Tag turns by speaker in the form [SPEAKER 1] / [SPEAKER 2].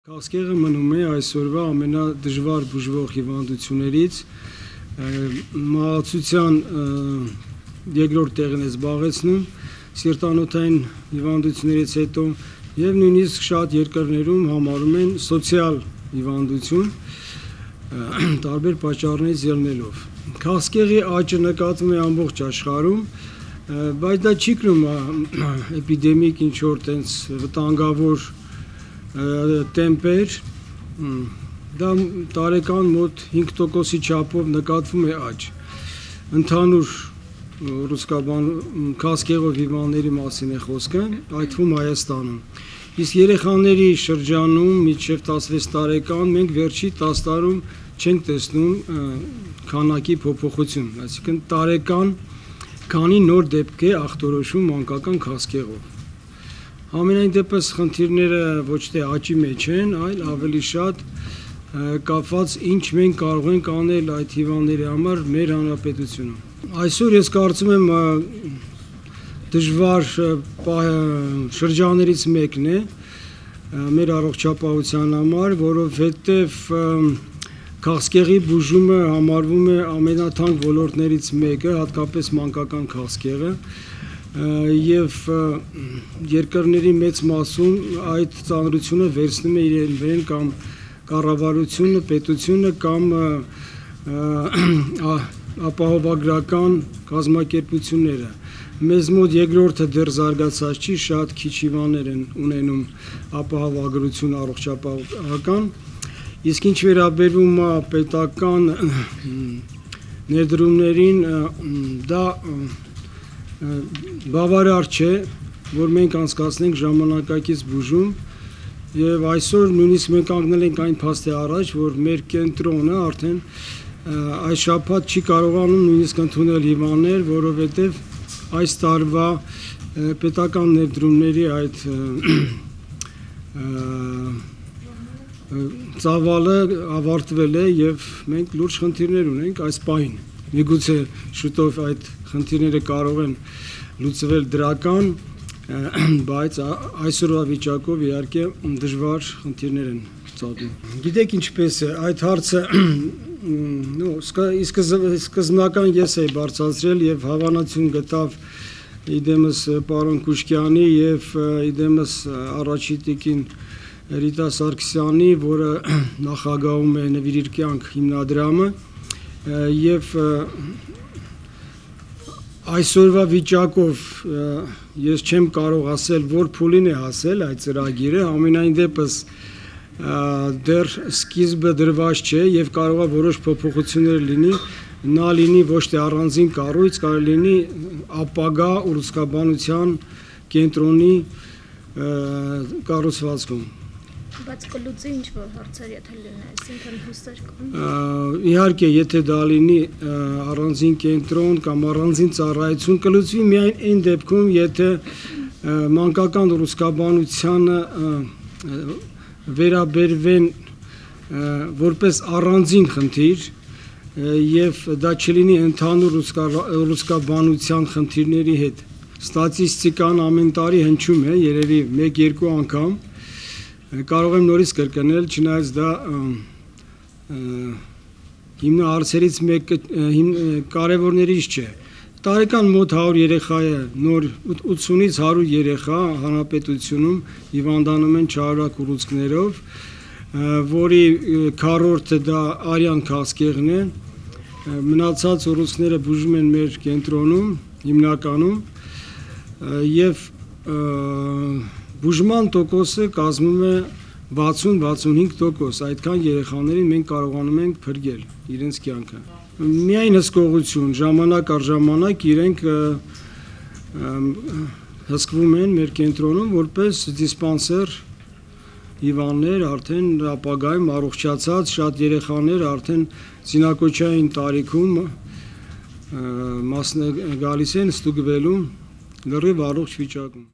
[SPEAKER 1] Քաղցկեղը մնում է այսօրվա ամենադժվար բուժվող հիվանդություններից, մահացության երկրորդ տեղն է զբաղեցնում սիրտանոթային հիվանդություններից հետո և նույնիսկ շատ երկրներում համարում են սոցիալ հիվանդություն, տարբեր պատճառներից ելնելով։ Քաղցկեղի աճը նկատվում է ամբողջ աշխարհում, բայց դա չի կրում էպիդեմիկ ինչ-որ տենց վտանգավոր տեմպեր, դա տարեկան մոտ 5%-ի չափով նկատվում է աճ։ Ընդհանուր քաղցկեղով հիվանդների մասին է խոսքը, այդ թվում Հայաստանում։ Իսկ երեխաների շրջանում մինչև 16 տարեկան մենք վերջի 10 տարում չենք տեսնում քանակի փոփոխություն, այսինքն տարեկան քանի նոր դեպք է ախտորոշվում մանկական քաղցկեղով։ Համենայն դեպս խնդիրները ոչ թե աճի մեջ են, այլ ավելի շատ կապված ինչ մենք կարող ենք անել այդ հիվանդների համար մեր հանրապետությունում։ Այսօր ես կարծում եմ դժվար շրջաններից մեկն է մեր առողջապահության համար, որովհետև քաղցկեղի բուժումը համարվում է ամենաթանկ ոլորտներից մեկը, հատկապես մանկական քաղցկեղը, և երկրների մեծ մասում այդ ծանրությունը վերցնում է իրեն կամ կառավարությունը, պետությունը կամ ապահովագրական կազմակերպությունները։ Մեզ մոտ երկրորդը դեռ զարգացած չի, շատ քիչ հիվանդներ են ունենում ապահովագրություն առողջապահական, իսկ ինչ վերաբերում է պետական ներդրումներին, դա բավարար չէ, որ մենք անցկացնենք ժամանակակից բուժում, և այսօր նույնիսկ մենք կանգնել ենք այն փաստի առաջ, որ մեր կենտրոնը արդեն այս շաբաթ չի կարողանում նույնիսկ ընդունել հիվանդներ, որովհետև այս տարվա պետական ներդրումների այդ ծավալը ավարտվել է և մենք լուրջ խնդիրներ ունենք այս պահին։ Միգուցե շուտով այդ խնդիրները կարող են լուծվել դրական, բայց այսօրվա վիճակով իհարկե դժվար խնդիրներ են ծագում։ Գիտեք ինչպես է, այդ հարցը սկզբնական ես էի բարձրացրել և հավանություն գտավ իդեմս պարոն Կուշկյանի և իդեմս առաջին տիկին Ռիտա Սարգսյանի, որը նախագահում է «Նվիրիր կյանք» հիմնադրամը, և այսօրվա վիճակով ես չեմ կարող ասել, որ փուլին է հասել այդ ծրագիրը, համենայն դեպս դեռ սկիզբը դրված չէ և կարող է որոշ փոփոխություններ լինի, նա լինի ոչ թե առանձին կառույց, կարող լինի ապագա ուռուցքաբանության կենտրոնի կառուցվածքում։
[SPEAKER 2] Բայց կլուծի ինչ-որ հարցեր, եթե լինի, այսինքն հույսեր կան։
[SPEAKER 1] Իհարկե, եթե դա լինի առանձին կենտրոն կամ առանձին ծառայություն, կլուծվի միայն այն դեպքում, եթե մանկական ուռուցքաբանությանը վերաբերվեն որպես առանձին խնդիր և դա չլինի ընդհանուր ուռուցքաբանության խնդիրների հետ։ Ստատիստիկան ամեն տարի հնչում է, երևի 1-2 անգամ, կարող եմ նորից կրկնել, չնայած դա հիմնահարցերից մեկը կարևորներից չէ։ Տարեկան մոտ 100 երեխա է, նոր 80-ից 100 երեխա հանրապետությունում հիվանդանում են չարորակ ուռուցքներով, որի քառորդը դա արյան քաղցկեղն է, մնացած ուռուցքները բուժվում են մեր կենտրոնում, հիմնականում, և բուժման տոկոսը կազմում է 60-65%, այդքան երեխաներին մենք կարողանում ենք փրկել իրենց կյանքը։ Միայն հսկողություն, ժամանակ առ ժամանակ իրենք հսկվում են մեր կենտրոնում որպես դիսպանսեր հիվանդներ, արդեն ապագայում առողջացած շատ երեխաներ արդեն ծինակոչային տարիքում գալիս են ստուգվելու լրիվ առողջ վիճակում։